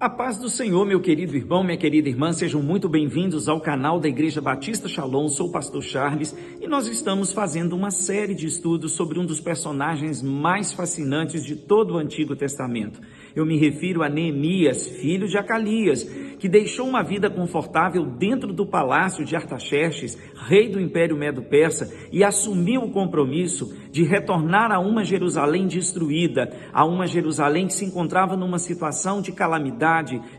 A paz do Senhor, meu querido irmão, minha querida irmã, sejam muito bem-vindos ao canal da Igreja Batista Shalom. Sou o pastor Charles e nós estamos fazendo uma série de estudos sobre um dos personagens mais fascinantes de todo o Antigo Testamento. Eu me refiro a Neemias, filho de Acalias, que deixou uma vida confortável dentro do palácio de Artaxerxes, rei do Império Medo-Persa, e assumiu o compromisso de retornar a uma Jerusalém destruída, a uma Jerusalém que se encontrava numa situação de calamidade,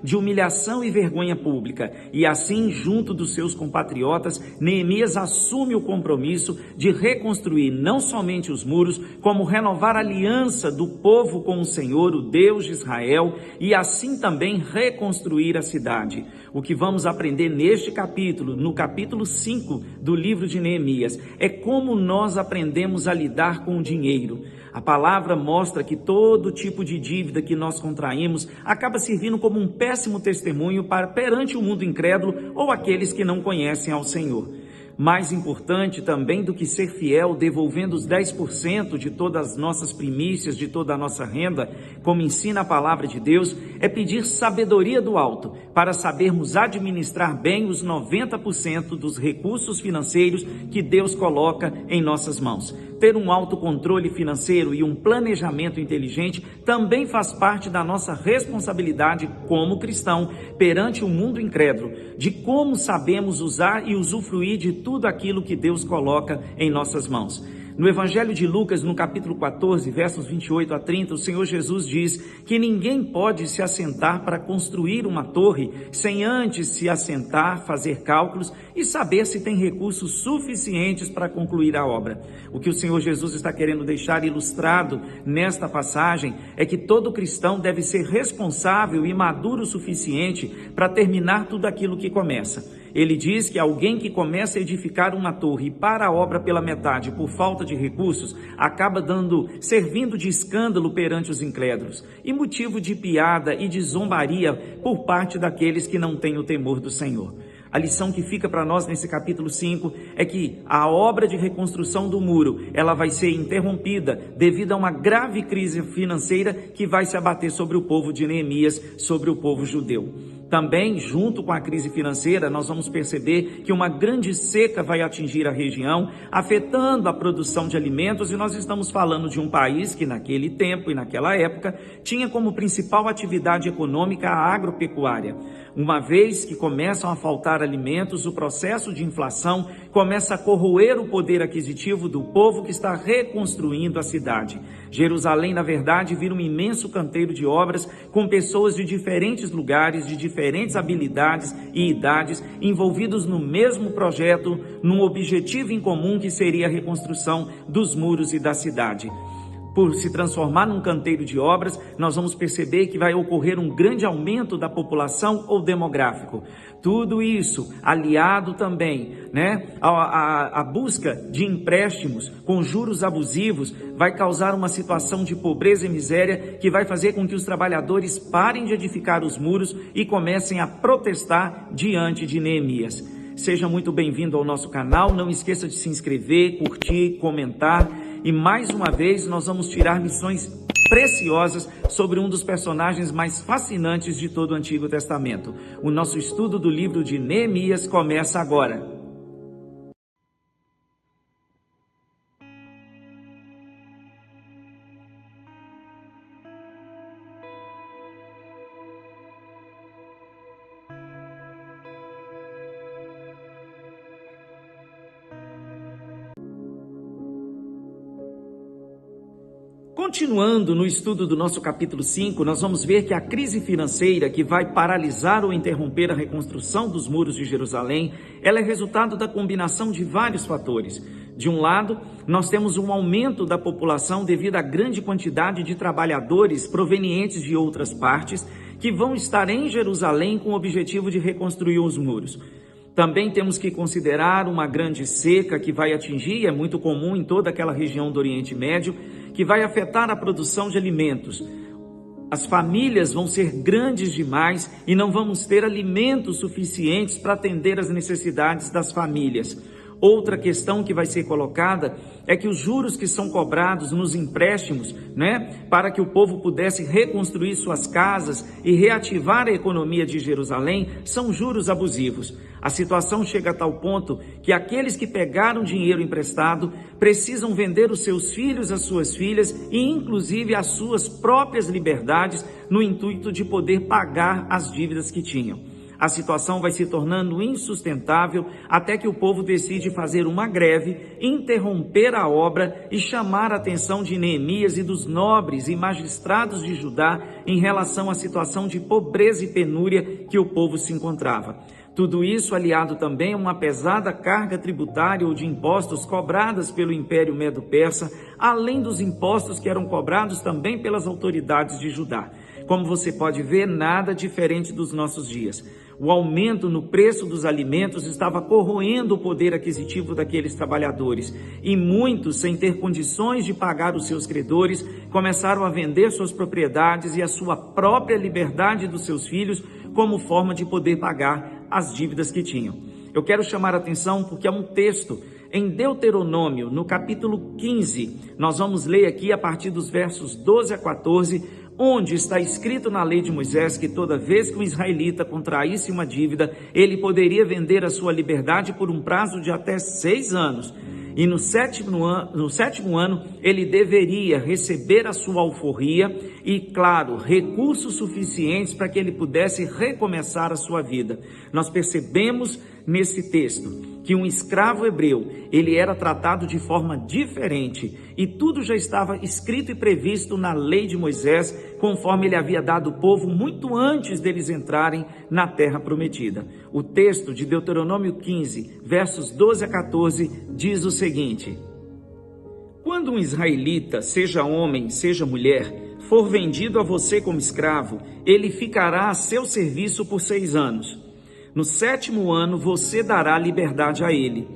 de humilhação e vergonha pública. E assim, junto dos seus compatriotas, Neemias assume o compromisso de reconstruir não somente os muros, como renovar a aliança do povo com o Senhor, o Deus de Israel, e assim também reconstruir a cidade. O que vamos aprender neste capítulo, no capítulo 5 do livro de Neemias, é como nós aprendemos a lidar com o dinheiro. A palavra mostra que todo tipo de dívida que nós contraímos acaba servindo como um péssimo testemunho perante o mundo incrédulo ou aqueles que não conhecem ao Senhor. Mais importante também do que ser fiel, devolvendo os 10% de todas as nossas primícias, de toda a nossa renda, como ensina a palavra de Deus, é pedir sabedoria do alto, para sabermos administrar bem os 90% dos recursos financeiros que Deus coloca em nossas mãos. Ter um autocontrole financeiro e um planejamento inteligente também faz parte da nossa responsabilidade como cristão perante o mundo incrédulo, de como sabemos usar e usufruir de tudo aquilo que Deus coloca em nossas mãos. No Evangelho de Lucas, no capítulo 14, versos 28 a 30, o Senhor Jesus diz que ninguém pode se assentar para construir uma torre sem antes se assentar, fazer cálculos e saber se tem recursos suficientes para concluir a obra. O que o Senhor Jesus está querendo deixar ilustrado nesta passagem é que todo cristão deve ser responsável e maduro o suficiente para terminar tudo aquilo que começa. Ele diz que alguém que começa a edificar uma torre e para a obra pela metade por falta de recursos, acaba servindo de escândalo perante os incrédulos e motivo de piada e de zombaria por parte daqueles que não têm o temor do Senhor. A lição que fica para nós nesse capítulo 5 é que a obra de reconstrução do muro, ela vai ser interrompida devido a uma grave crise financeira que vai se abater sobre o povo de Neemias, sobre o povo judeu. Também, junto com a crise financeira, nós vamos perceber que uma grande seca vai atingir a região, afetando a produção de alimentos, e nós estamos falando de um país que naquele tempo e naquela época tinha como principal atividade econômica a agropecuária. Uma vez que começam a faltar alimentos, o processo de inflação começa a corroer o poder aquisitivo do povo que está reconstruindo a cidade. Jerusalém, na verdade, vira um imenso canteiro de obras com pessoas de diferentes lugares, de diferentes habilidades e idades, envolvidos no mesmo projeto, num objetivo em comum que seria a reconstrução dos muros e da cidade. Por se transformar num canteiro de obras, nós vamos perceber que vai ocorrer um grande aumento da população ou demográfico. Tudo isso aliado também, a busca de empréstimos com juros abusivos vai causar uma situação de pobreza e miséria que vai fazer com que os trabalhadores parem de edificar os muros e comecem a protestar diante de Neemias. Seja muito bem-vindo ao nosso canal, não esqueça de se inscrever, curtir, comentar. E mais uma vez nós vamos tirar lições preciosas sobre um dos personagens mais fascinantes de todo o Antigo Testamento. O nosso estudo do livro de Neemias começa agora. Continuando no estudo do nosso capítulo 5, nós vamos ver que a crise financeira que vai paralisar ou interromper a reconstrução dos muros de Jerusalém, ela é resultado da combinação de vários fatores. De um lado, nós temos um aumento da população devido à grande quantidade de trabalhadores provenientes de outras partes que vão estar em Jerusalém com o objetivo de reconstruir os muros. Também temos que considerar uma grande seca que vai atingir, é muito comum em toda aquela região do Oriente Médio, que vai afetar a produção de alimentos. As famílias vão ser grandes demais e não vamos ter alimentos suficientes para atender às necessidades das famílias. Outra questão que vai ser colocada é que os juros que são cobrados nos empréstimos, para que o povo pudesse reconstruir suas casas e reativar a economia de Jerusalém, são juros abusivos. A situação chega a tal ponto que aqueles que pegaram dinheiro emprestado precisam vender os seus filhos, as suas filhas e inclusive as suas próprias liberdades no intuito de poder pagar as dívidas que tinham. A situação vai se tornando insustentável até que o povo decide fazer uma greve, interromper a obra e chamar a atenção de Neemias e dos nobres e magistrados de Judá em relação à situação de pobreza e penúria que o povo se encontrava. Tudo isso aliado também a uma pesada carga tributária ou de impostos cobradas pelo Império Medo-Persa, além dos impostos que eram cobrados também pelas autoridades de Judá. Como você pode ver, nada diferente dos nossos dias. O aumento no preço dos alimentos estava corroendo o poder aquisitivo daqueles trabalhadores e muitos, sem ter condições de pagar os seus credores, começaram a vender suas propriedades e a sua própria liberdade dos seus filhos como forma de poder pagar as dívidas que tinham. Eu quero chamar a atenção porque há um texto em Deuteronômio, no capítulo 15, nós vamos ler aqui a partir dos versos 12 a 14, onde está escrito na lei de Moisés que toda vez que um israelita contraísse uma dívida, ele poderia vender a sua liberdade por um prazo de até 6 anos. E no sétimo ano, ele deveria receber a sua alforria e, claro, recursos suficientes para que ele pudesse recomeçar a sua vida. Nós percebemos nesse texto que um escravo hebreu, ele era tratado de forma diferente e tudo já estava escrito e previsto na lei de Moisés, conforme ele havia dado ao povo muito antes deles entrarem na terra prometida. O texto de Deuteronômio 15, versos 12 a 14, diz o seguinte: quando um israelita, seja homem, seja mulher, for vendido a você como escravo, ele ficará a seu serviço por 6 anos. No 7º ano, você dará liberdade a ele.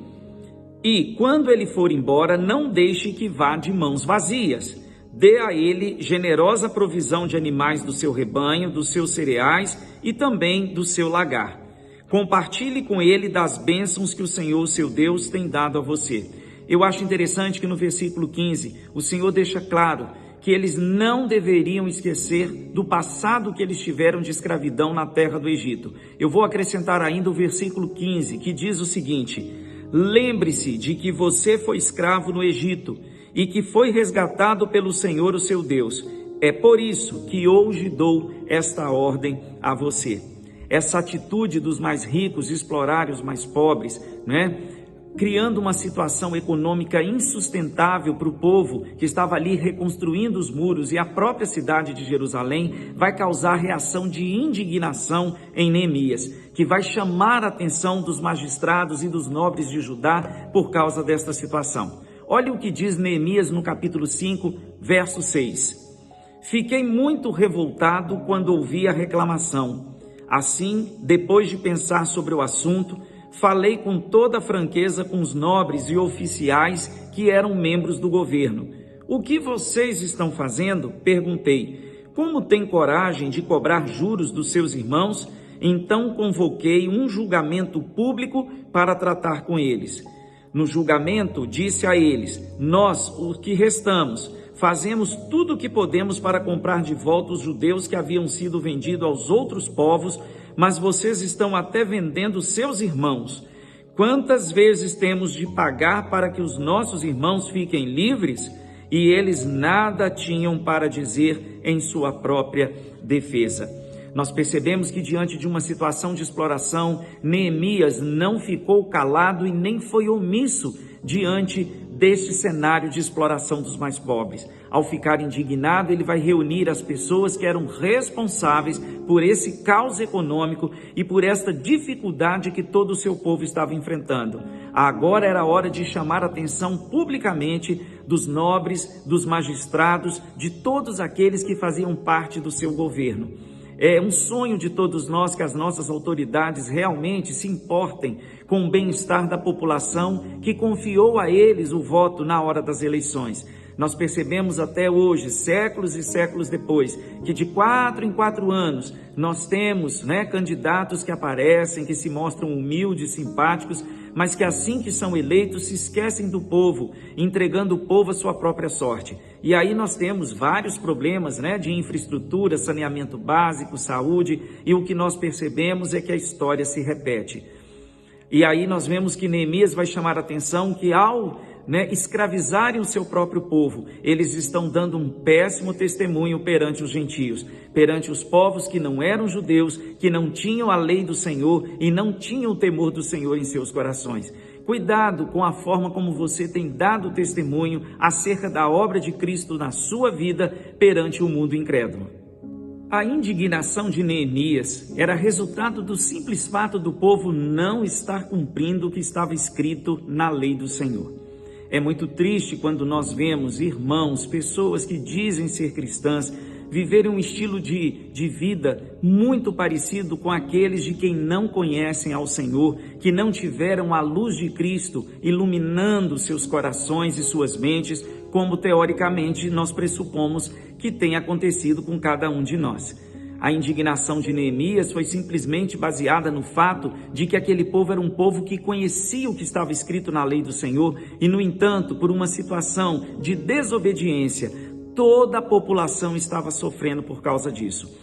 E, quando ele for embora, não deixe que vá de mãos vazias. Dê a ele generosa provisão de animais do seu rebanho, dos seus cereais e também do seu lagar. Compartilhe com ele das bênçãos que o Senhor, seu Deus, tem dado a você. Eu acho interessante que no versículo 15, o Senhor deixa claro que eles não deveriam esquecer do passado que eles tiveram de escravidão na terra do Egito. Eu vou acrescentar ainda o versículo 15, que diz o seguinte: lembre-se de que você foi escravo no Egito e que foi resgatado pelo Senhor, o seu Deus. É por isso que hoje dou esta ordem a você. Essa atitude dos mais ricos explorar os mais pobres, criando uma situação econômica insustentável para o povo que estava ali reconstruindo os muros e a própria cidade de Jerusalém, vai causar reação de indignação em Neemias, que vai chamar a atenção dos magistrados e dos nobres de Judá por causa desta situação. Olha o que diz Neemias no capítulo 5, verso 6. Fiquei muito revoltado quando ouvi a reclamação. Assim, depois de pensar sobre o assunto, falei com toda franqueza com os nobres e oficiais que eram membros do governo. O que vocês estão fazendo? Perguntei. Como tem coragem de cobrar juros dos seus irmãos? Então convoquei um julgamento público para tratar com eles. No julgamento, disse a eles: nós, os que restamos, fazemos tudo o que podemos para comprar de volta os judeus que haviam sido vendidos aos outros povos, mas vocês estão até vendendo seus irmãos. Quantas vezes temos de pagar para que os nossos irmãos fiquem livres? E eles nada tinham para dizer em sua própria defesa. Nós percebemos que diante de uma situação de exploração, Neemias não ficou calado e nem foi omisso diante deste cenário de exploração dos mais pobres. Ao ficar indignado, ele vai reunir as pessoas que eram responsáveis por esse caos econômico e por esta dificuldade que todo o seu povo estava enfrentando. Agora era hora de chamar a atenção publicamente dos nobres, dos magistrados, de todos aqueles que faziam parte do seu governo. É um sonho de todos nós que as nossas autoridades realmente se importem com o bem-estar da população que confiou a eles o voto na hora das eleições. Nós percebemos até hoje, séculos e séculos depois, que de 4 em 4 anos nós temos candidatos que aparecem, que se mostram humildes, simpáticos, mas que assim que são eleitos se esquecem do povo, entregando o povo à sua própria sorte. E aí nós temos vários problemas de infraestrutura, saneamento básico, saúde, e o que nós percebemos é que a história se repete. E aí nós vemos que Neemias vai chamar a atenção que ao escravizarem o seu próprio povo, eles estão dando um péssimo testemunho perante os gentios, perante os povos que não eram judeus, que não tinham a lei do Senhor e não tinham o temor do Senhor em seus corações. Cuidado com a forma como você tem dado testemunho acerca da obra de Cristo na sua vida perante o mundo incrédulo. A indignação de Neemias era resultado do simples fato do povo não estar cumprindo o que estava escrito na lei do Senhor. É muito triste quando nós vemos irmãos, pessoas que dizem ser cristãs, viverem um estilo de vida muito parecido com aqueles de quem não conhecem ao Senhor, que não tiveram a luz de Cristo iluminando seus corações e suas mentes, como teoricamente nós pressupomos que tem acontecido com cada um de nós. A indignação de Neemias foi simplesmente baseada no fato de que aquele povo era um povo que conhecia o que estava escrito na lei do Senhor e, no entanto, por uma situação de desobediência, toda a população estava sofrendo por causa disso.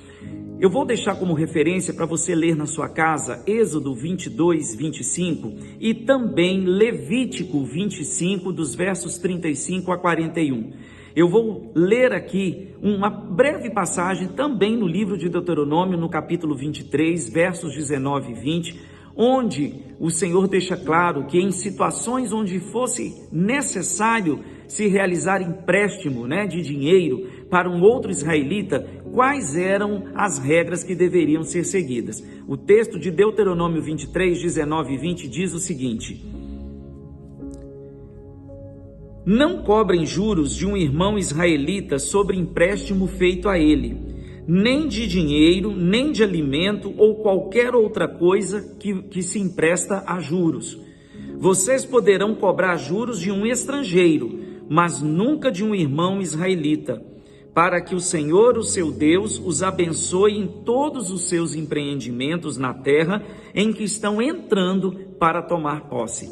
Eu vou deixar como referência para você ler na sua casa Êxodo 22, 25 e também Levítico 25, dos versos 35 a 41. Eu vou ler aqui uma breve passagem também no livro de Deuteronômio, no capítulo 23, versos 19 e 20, onde o Senhor deixa claro que em situações onde fosse necessário se realizar empréstimo de dinheiro para um outro israelita, quais eram as regras que deveriam ser seguidas. O texto de Deuteronômio 23, 19 e 20 diz o seguinte: não cobrem juros de um irmão israelita sobre empréstimo feito a ele, nem de dinheiro, nem de alimento ou qualquer outra coisa que se empresta a juros. Vocês poderão cobrar juros de um estrangeiro, mas nunca de um irmão israelita, para que o Senhor, o seu Deus, os abençoe em todos os seus empreendimentos na terra em que estão entrando para tomar posse.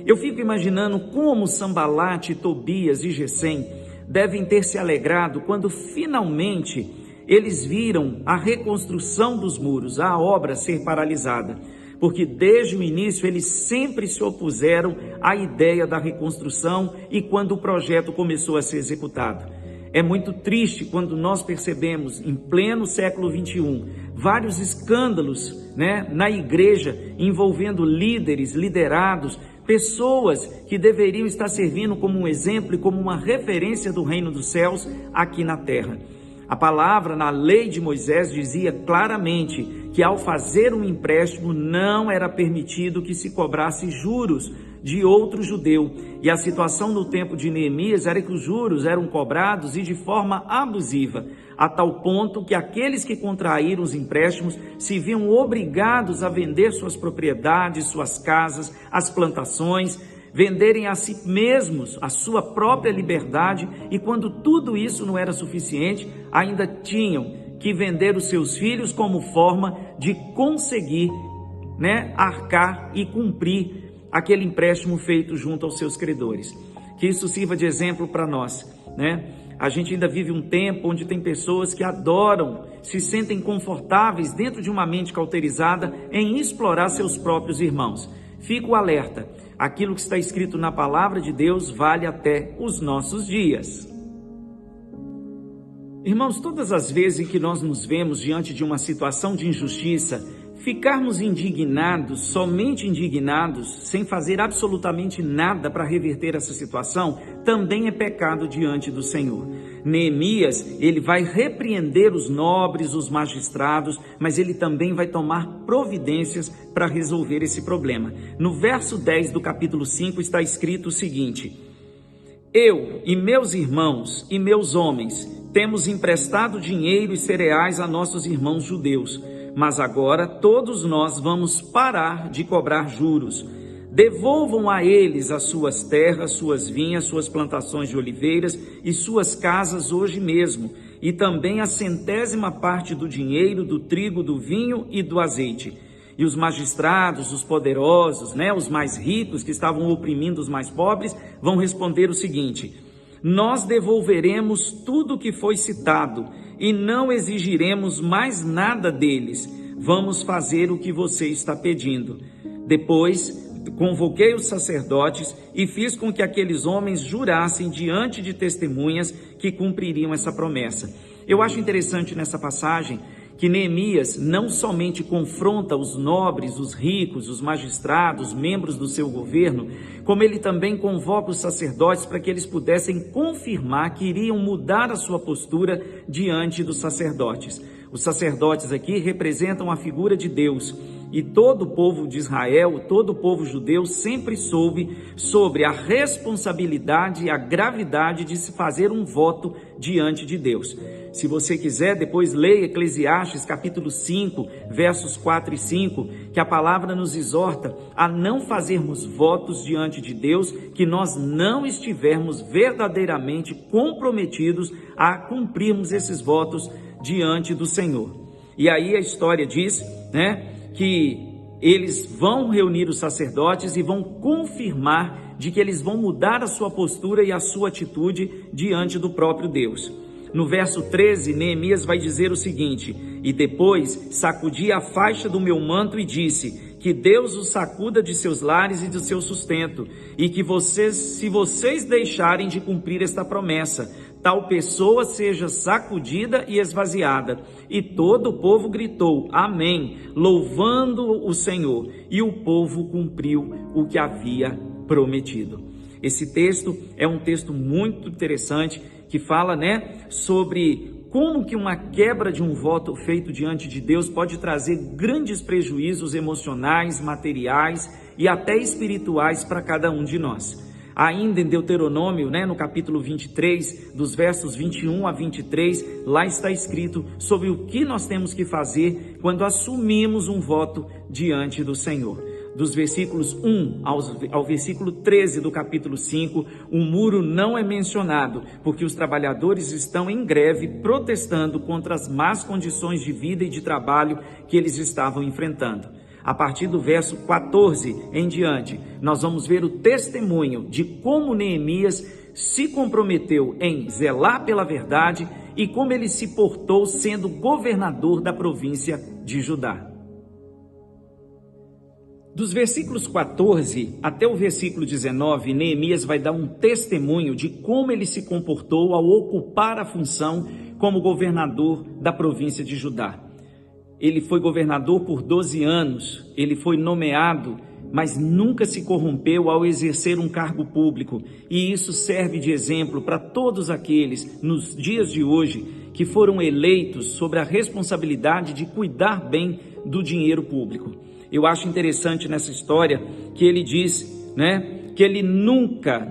Eu fico imaginando como Sambalate, Tobias e Gesem devem ter se alegrado quando finalmente eles viram a reconstrução dos muros, a obra ser paralisada, porque desde o início eles sempre se opuseram à ideia da reconstrução e quando o projeto começou a ser executado. É muito triste quando nós percebemos, em pleno século XXI, vários escândalos na igreja envolvendo líderes, liderados, pessoas que deveriam estar servindo como um exemplo e como uma referência do reino dos céus aqui na terra. A palavra na lei de Moisés dizia claramente que ao fazer um empréstimo não era permitido que se cobrasse juros de outro judeu. E a situação no tempo de Neemias era que os juros eram cobrados e de forma abusiva, a tal ponto que aqueles que contraíram os empréstimos se viam obrigados a vender suas propriedades, suas casas, as plantações, venderem a si mesmos a sua própria liberdade, e quando tudo isso não era suficiente, ainda tinham que vender os seus filhos como forma de conseguir arcar e cumprir aquele empréstimo feito junto aos seus credores. Que isso sirva de exemplo para nós, A gente ainda vive um tempo onde tem pessoas que adoram, se sentem confortáveis dentro de uma mente cauterizada em explorar seus próprios irmãos. Fico alerta, aquilo que está escrito na palavra de Deus vale até os nossos dias. Irmãos, todas as vezes em que nós nos vemos diante de uma situação de injustiça, ficarmos indignados, somente indignados, sem fazer absolutamente nada para reverter essa situação, também é pecado diante do Senhor. Neemias, ele vai repreender os nobres, os magistrados, mas ele também vai tomar providências para resolver esse problema. No verso 10 do capítulo 5 está escrito o seguinte: eu e meus irmãos e meus homens temos emprestado dinheiro e cereais a nossos irmãos judeus, mas agora todos nós vamos parar de cobrar juros. Devolvam a eles as suas terras, suas vinhas, suas plantações de oliveiras e suas casas hoje mesmo, e também a 100ª parte do dinheiro, do trigo, do vinho e do azeite. E os magistrados, os poderosos, os mais ricos que estavam oprimindo os mais pobres, vão responder o seguinte: nós devolveremos tudo o que foi citado e não exigiremos mais nada deles. Vamos fazer o que você está pedindo. Depois convoquei os sacerdotes e fiz com que aqueles homens jurassem diante de testemunhas que cumpririam essa promessa. Eu acho interessante nessa passagem que Neemias não somente confronta os nobres, os ricos, os magistrados, membros do seu governo, como ele também convoca os sacerdotes para que eles pudessem confirmar que iriam mudar a sua postura diante dos sacerdotes. Os sacerdotes aqui representam a figura de Deus, e todo o povo de Israel, todo o povo judeu sempre soube sobre a responsabilidade e a gravidade de se fazer um voto diante de Deus. Se você quiser, depois leia Eclesiastes capítulo 5, versos 4 e 5, que a palavra nos exorta a não fazermos votos diante de Deus que nós não estivermos verdadeiramente comprometidos a cumprirmos esses votos diante do Senhor. E aí a história diz, que eles vão reunir os sacerdotes e vão confirmar de que eles vão mudar a sua postura e a sua atitude diante do próprio Deus. No verso 13, Neemias vai dizer o seguinte: e depois sacudi a faixa do meu manto e disse, que Deus os sacuda de seus lares e do seu sustento, e que se vocês deixarem de cumprir esta promessa, tal pessoa seja sacudida e esvaziada. E todo o povo gritou, amém, louvando o Senhor, e o povo cumpriu o que havia prometido. Esse texto é um texto muito interessante, que fala, sobre como que uma quebra de um voto feito diante de Deus pode trazer grandes prejuízos emocionais, materiais e até espirituais para cada um de nós. Ainda em Deuteronômio, no capítulo 23, dos versos 21 a 23, lá está escrito sobre o que nós temos que fazer quando assumimos um voto diante do Senhor. Dos versículos 1 ao versículo 13 do capítulo 5, o muro não é mencionado, porque os trabalhadores estão em greve protestando contra as más condições de vida e de trabalho que eles estavam enfrentando. A partir do verso 14 em diante, nós vamos ver o testemunho de como Neemias se comprometeu em zelar pela verdade e como ele se portou sendo governador da província de Judá. Dos versículos 14 até o versículo 19, Neemias vai dar um testemunho de como ele se comportou ao ocupar a função como governador da província de Judá. Ele foi governador por 12 anos, ele foi nomeado, mas nunca se corrompeu ao exercer um cargo público. E isso serve de exemplo para todos aqueles, nos dias de hoje, que foram eleitos sobre a responsabilidade de cuidar bem do dinheiro público. Eu acho interessante nessa história que ele diz, que ele nunca,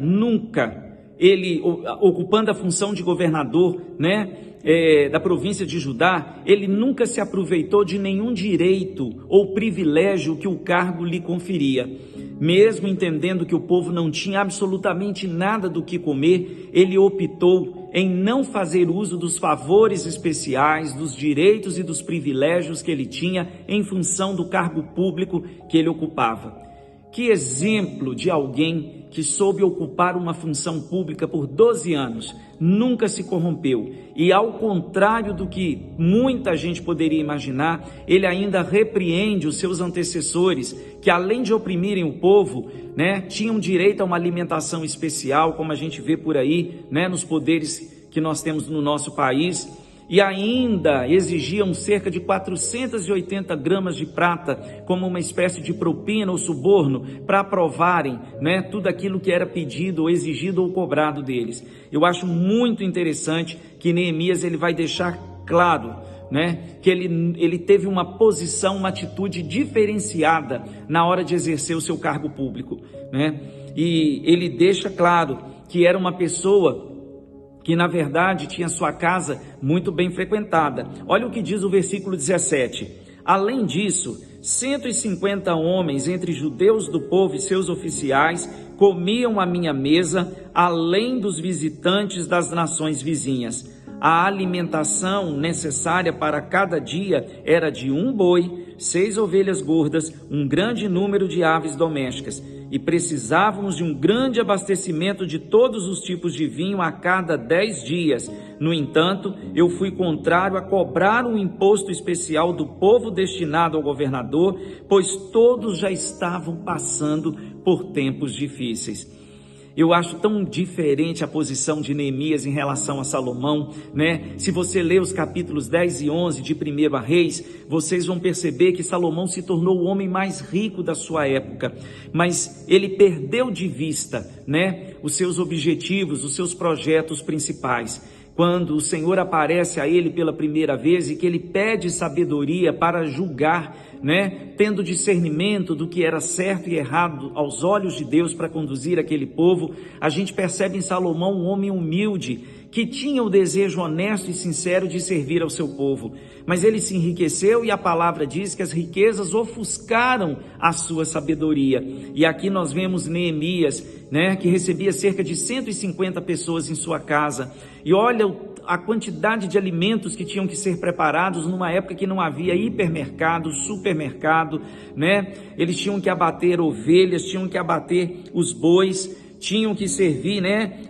ele ocupando a função de governador, da província de Judá, ele nunca se aproveitou de nenhum direito ou privilégio que o cargo lhe conferia. Mesmo entendendo que o povo não tinha absolutamente nada do que comer, ele optou em não fazer uso dos favores especiais, dos direitos e dos privilégios que ele tinha em função do cargo público que ele ocupava. Que exemplo de alguém que soube ocupar uma função pública por 12 anos, nunca se corrompeu e, ao contrário do que muita gente poderia imaginar, ele ainda repreende os seus antecessores que, além de oprimirem o povo, tinham direito a uma alimentação especial, como a gente vê por aí, nos poderes que nós temos no nosso país, e ainda exigiam cerca de 480 gramas de prata como uma espécie de propina ou suborno para aprovarem, tudo aquilo que era pedido ou exigido ou cobrado deles. Eu acho muito interessante que Neemias ele vai deixar claro, que ele teve uma posição, uma atitude diferenciada na hora de exercer o seu cargo público, E ele deixa claro que era uma pessoa que na verdade tinha sua casa muito bem frequentada. Olha o que diz o versículo 17. Além disso, 150 homens, entre judeus do povo e seus oficiais, comiam à minha mesa, além dos visitantes das nações vizinhas. A alimentação necessária para cada dia era de 1 boi, 6 ovelhas gordas, um grande número de aves domésticas, e precisávamos de um grande abastecimento de todos os tipos de vinho a cada 10 dias. No entanto, eu fui contrário a cobrar um imposto especial do povo destinado ao governador, pois todos já estavam passando por tempos difíceis. Eu acho tão diferente a posição de Neemias em relação a Salomão, né? Se você ler os capítulos 10 e 11 de 1 Reis, vocês vão perceber que Salomão se tornou o homem mais rico da sua época, mas ele perdeu de vista, né, os seus objetivos, os seus projetos principais. Quando o Senhor aparece a ele pela primeira vez e que ele pede sabedoria para julgar, né, tendo discernimento do que era certo e errado aos olhos de Deus para conduzir aquele povo, a gente percebe em Salomão um homem humilde, que tinha o desejo honesto e sincero de servir ao seu povo, mas ele se enriqueceu e a palavra diz que as riquezas ofuscaram a sua sabedoria. E aqui nós vemos Neemias, né, que recebia cerca de 150 pessoas em sua casa, e olha a quantidade de alimentos que tinham que ser preparados numa época que não havia hipermercado, supermercado, né? Eles tinham que abater ovelhas, tinham que abater os bois, tinham que servir, né,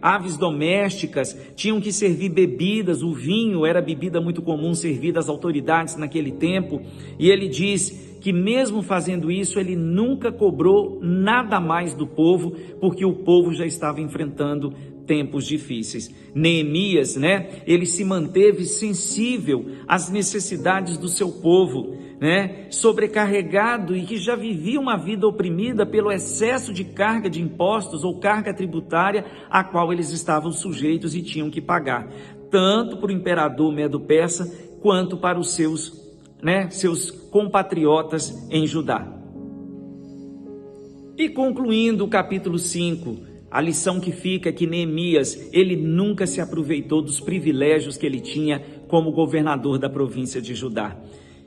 aves domésticas, tinham que servir bebidas. O vinho era bebida muito comum servida às autoridades naquele tempo, e ele diz que mesmo fazendo isso, ele nunca cobrou nada mais do povo, porque o povo já estava enfrentando tempos difíceis. Neemias, né, ele se manteve sensível às necessidades do seu povo, né, sobrecarregado e que já vivia uma vida oprimida pelo excesso de carga de impostos ou carga tributária a qual eles estavam sujeitos e tinham que pagar, tanto para o imperador Medo-Persa quanto para os seus compatriotas em Judá. E concluindo o capítulo 5, a lição que fica é que Neemias, ele nunca se aproveitou dos privilégios que ele tinha como governador da província de Judá.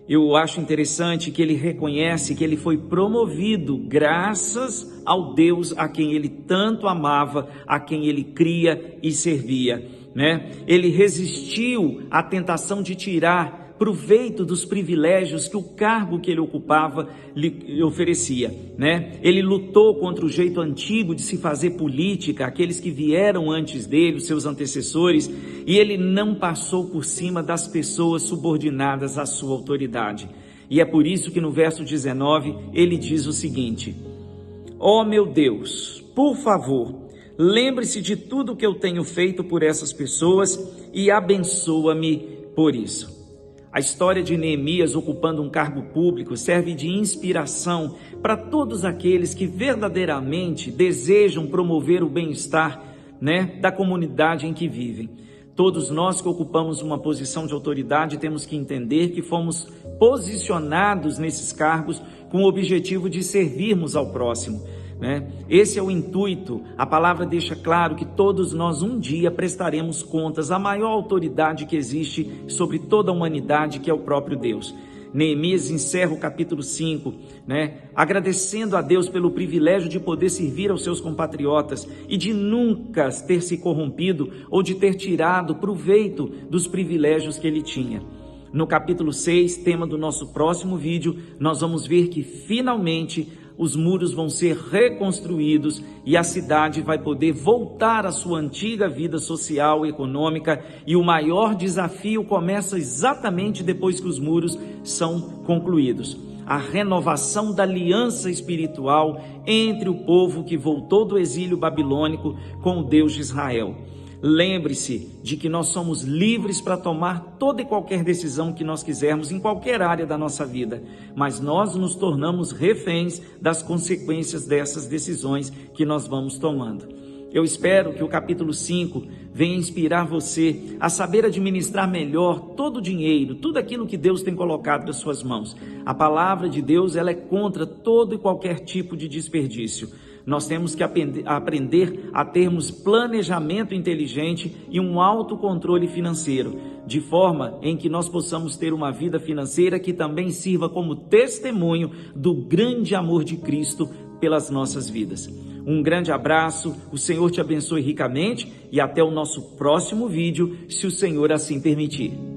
Eu acho interessante que ele reconhece que ele foi promovido graças ao Deus a quem ele tanto amava, a quem ele cria e servia, né? Ele resistiu à tentação de tirar proveito dos privilégios que o cargo que ele ocupava lhe oferecia, né? Ele lutou contra o jeito antigo de se fazer política, aqueles que vieram antes dele, os seus antecessores, e ele não passou por cima das pessoas subordinadas à sua autoridade. E é por isso que no verso 19 ele diz o seguinte: ó meu Deus, por favor, lembre-se de tudo que eu tenho feito por essas pessoas e abençoa-me por isso. A história de Neemias ocupando um cargo público serve de inspiração para todos aqueles que verdadeiramente desejam promover o bem-estar, né, da comunidade em que vivem. Todos nós que ocupamos uma posição de autoridade temos que entender que fomos posicionados nesses cargos com o objetivo de servirmos ao próximo, né? Esse é o intuito. A palavra deixa claro que todos nós um dia prestaremos contas à maior autoridade que existe sobre toda a humanidade, que é o próprio Deus. Neemias encerra o capítulo 5, né, agradecendo a Deus pelo privilégio de poder servir aos seus compatriotas e de nunca ter se corrompido ou de ter tirado proveito dos privilégios que ele tinha. No capítulo 6, tema do nosso próximo vídeo, nós vamos ver que finalmente os muros vão ser reconstruídos e a cidade vai poder voltar à sua antiga vida social e econômica, e o maior desafio começa exatamente depois que os muros são concluídos. A renovação da aliança espiritual entre o povo que voltou do exílio babilônico com o Deus de Israel. Lembre-se de que nós somos livres para tomar toda e qualquer decisão que nós quisermos em qualquer área da nossa vida, mas nós nos tornamos reféns das consequências dessas decisões que nós vamos tomando. Eu espero que o capítulo 5 venha inspirar você a saber administrar melhor todo o dinheiro, tudo aquilo que Deus tem colocado nas suas mãos. A palavra de Deus, ela é contra todo e qualquer tipo de desperdício. Nós temos que aprender a termos planejamento inteligente e um autocontrole financeiro, de forma em que nós possamos ter uma vida financeira que também sirva como testemunho do grande amor de Cristo pelas nossas vidas. Um grande abraço, o Senhor te abençoe ricamente e até o nosso próximo vídeo, se o Senhor assim permitir.